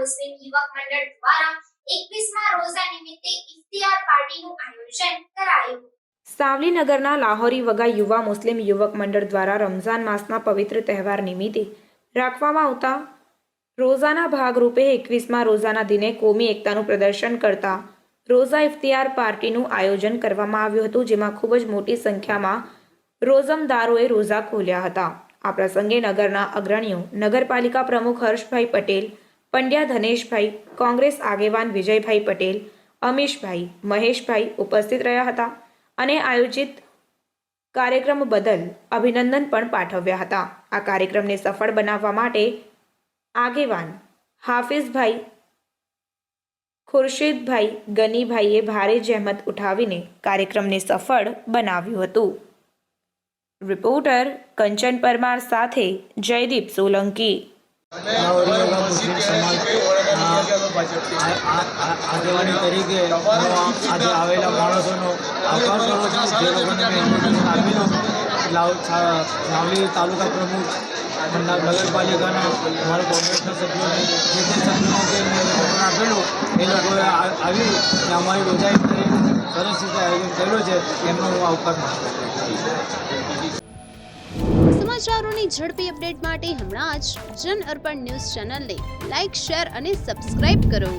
મુસ્લિમ યુવક મંડળ દ્વારા 21મા રોઝા નિમિત્તે ઇફ્તિયાર પાર્ટીનું આયોજન કરાયું। સાવલી નગરના લાહોરી વગા યુવા મુસ્લિમ યુવક મંડળ દ્વારા રમઝાન માસના પવિત્ર તહેવાર નિમિત્તે રાખવામાં આવતા રોઝાના ભાગરૂપે 21મા રોઝાના દિને કોમી એકતાનું પ્રદર્શન કરતા રોઝા ઇફ્તિયાર પાર્ટીનું આયોજન કરવામાં આવ્યું હતું, જેમાં ખૂબ જ મોટી સંખ્યામાં રોઝમદારોએ રોઝા ખોલ્યા હતા। આ પ્રસંગે નગરના અગ્રણીઓ, નગરપાલિકા પ્રમુખ હર્ષભાઈ પટેલ, પંડ્યા ધનેશભાઈ, કોંગ્રેસ આગેવાન વિજયભાઈ પટેલ, અમીશભાઈ, મહેશભાઈ ઉપસ્થિત રહ્યા હતા અને આયોજિત કાર્યક્રમ બદલ અભિનંદન પણ પાઠવ્યા હતા। આ કાર્યક્રમને સફળ બનાવવા માટે આગેવાન હાફિઝભાઈ, ખુરશીદભાઈ, ગનીભાઈએ ભારે જહેમત ઉઠાવીને કાર્યક્રમને સફળ બનાવ્યું હતું। રિપોર્ટર કંચન પરમાર સાથે જયદીપ સોલંકી। મુસ્લિમ સમાજ આગેવાની તરીકે આજે આવેલા માણસોનો આભાર કરું છું, જે લોકોને મેં ઇન્વિટેશન આપેલું। સાવલી તાલુકા પ્રમુખ, નગરપાલિકાના અમારા કોંગ્રેસના સભ્યોને જે સભ્યોને જે મેં ઇન્વિટેશન આપેલું એ લોકોએ આવી અને અમારી રોજા ઇફ્તારીનું સરસ રીતે આયોજન કર્યું છે, એમનો હું આભાર માનું છું। સમાચારોની ઝડપી અપડેટ માટે હમણાં જ જન અર્પણ ન્યૂઝ ચેનલને લાઇક, શેર અને સબસ્ક્રાઇબ કરો।